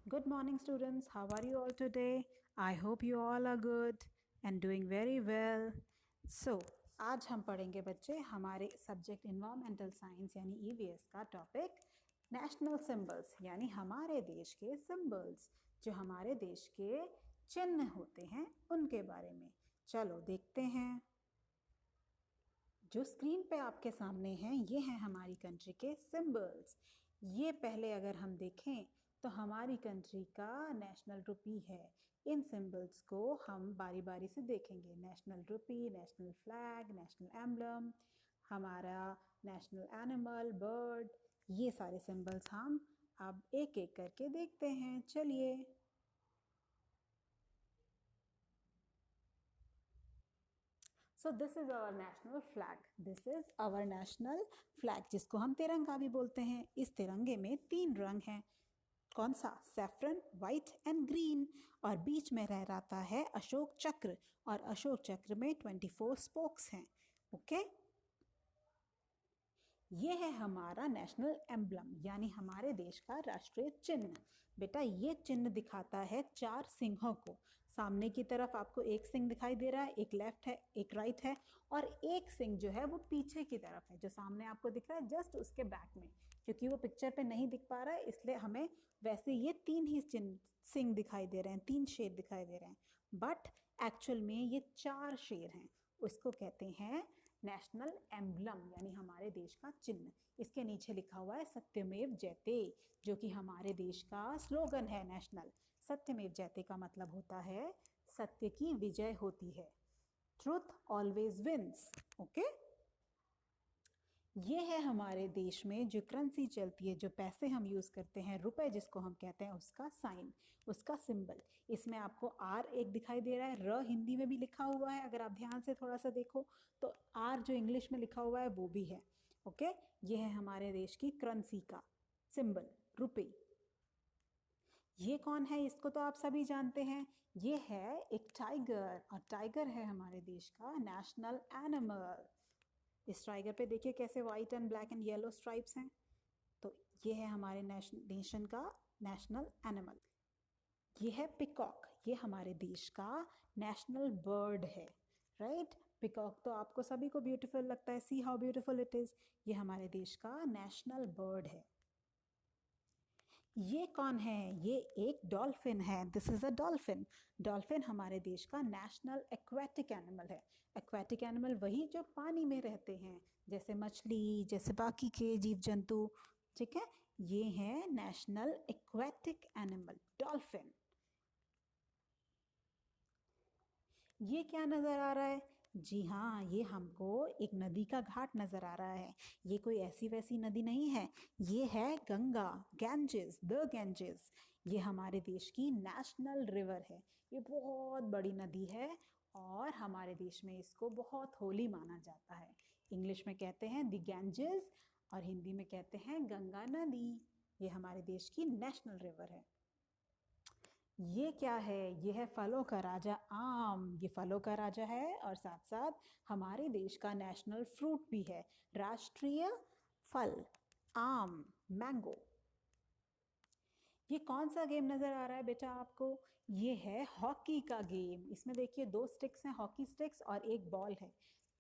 Good morning, students. How are you all today? I hope you all are good and doing very well. So, आज हम पढ़ेंगे बच्चे हमारे subject environmental science यानी EVS का topic national symbols यानी हमारे देश के सिंबल्स जो हमारे देश के चिन्ह होते हैं उनके बारे में। चलो देखते हैं। जो स्क्रीन पे आपके सामने हैं ये हैं हमारी कंट्री के सिंबल्स। ये पहले अगर हम देखें तो हमारी कंट्री का नेशनल रुपी है। इन सिंबल्स को हम बारी बारी से देखेंगे। नेशनल रुपी, नेशनल फ्लैग, नेशनल एम्बलम, हमारा नेशनल एनिमल, बर्ड, ये सारे सिंबल्स हम अब एक एक करके देखते हैं। चलिए। So this is our national flag. This is our national flag जिसको हम तिरंगा भी बोलते हैं। इस तिरंगे में 3 रंग हैं। कौन सा? Saffron, white and green. और बीच में रह रहता है अशोक चक्र और अशोक चक्र में 24 स्पोक्स हैं। ओके ये है हमारा नेशनल एम्बलम यानी हमारे देश का राष्ट्रीय चिन्ह। बेटा ये चिन्ह दिखाता है 4 सिंहों को। सामने की तरफ आपको एक सिंह दिखाई दे रहा है, एक लेफ्ट है, एक राइट है और एक सिंह जो है वो पीछे की तरफ है, जो सामने आपको दिख रहा है जस्ट उसके बैक में। क्योंकि वो पिक्चर पे नहीं दिख पा रहा है इसलिए हमें वैसे ये 3 ही सिंह दिखाई दे रहे हैं, 3 शेर दिखाई दे रहे हैं, बट एक्चुअल में ये 4 शेर हैं। उसको कहते हैं नेशनल एम्बलम यानी हमारे देश का चिन्ह। इसके नीचे लिखा हुआ है सत्यमेव जयते जो कि हमारे देश का स्लोगन है नेशनल। सत्यमेव जयते का मतलब होता है सत्य की विजय होती है। Truth always wins. ओके ये है हमारे देश में जो करेंसी चलती है, जो पैसे हम यूज़ करते हैं, रुपए जिसको हम कहते हैं, उसका साइन, उसका सिंबल। इसमें आपको आर एक दिखाई दे रहा है, र हिंदी में भी लिखा हुआ है। अगर आप ध्यान से थोड़ा सा देखो तो आर जो इंग्लिश में लिखा हुआ है वो भी है। ओके ये है हमारे देश की करेंसी का सिंबल, रुपए। ये कौन है? इसको तो आप सभी जानते हैं। ये है एक टाइगर और टाइगर है हमारे देश का नेशनल एनिमल। इस टाइगर पे देखिए कैसे white and black and yellow stripes हैं। तो ये है हमारे नेशन का नेशनल एनिमल। ये है पिकॉक, ये हमारे देश का नेशनल बर्ड है। राइट पिकॉक तो आपको सभी को ब्यूटीफुल लगता है। See how beautiful it is. ये हमारे देश का नेशनल बर्ड है। ये कौन है? ये एक डॉल्फिन है। This is a dolphin. Dolphin हमारे देश का नेशनल एक्वेटिक एनिमल है। एक्वेटिक एनिमल वही जो पानी में रहते हैं, जैसे मछली, जैसे बाकी के जीव जंतु। ठीक है ये है नेशनल एक्वेटिक एनिमल डॉल्फिन। ये क्या नज़र आ रहा है? जी हाँ ये हमको एक नदी का घाट नज़र आ रहा है। ये कोई ऐसी वैसी नदी नहीं है, ये है गंगा, गैंजेस, द गैंजेस। ये हमारे देश की नेशनल रिवर है। ये बहुत बड़ी नदी है और हमारे देश में इसको बहुत होली माना जाता है। इंग्लिश में कहते हैं द गैंजेस और हिंदी में कहते हैं गंगा नदी। ये हमारे देश की नेशनल रिवर है। ये क्या है? ये है फलों का राजा आम। ये फलों का राजा है और साथ साथ हमारे देश का नेशनल फ्रूट भी है। राष्ट्रीय फल आम, मैंगो। ये कौन सा गेम नज़र आ रहा है बेटा आपको? ये है हॉकी का गेम। इसमें देखिए 2 स्टिक्स हैं, हॉकी स्टिक्स, और एक बॉल है।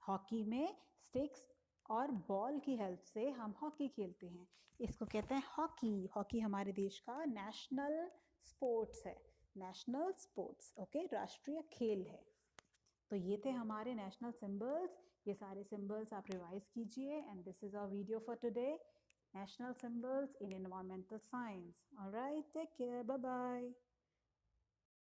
हॉकी में स्टिक्स और बॉल की हेल्प से हम हॉकी खेलते हैं। इसको कहते हैं हॉकी। हॉकी हमारे देश का नेशनल स्पोर्ट्स है। नेशनल स्पोर्ट्स ओके राष्ट्रीय खेल है। तो ये थे हमारे नेशनल सिंबल्स। ये सारे सिंबल्स आप रिवाइज कीजिए and this is our video for today. National symbols in environmental science. All right, take care. Bye bye.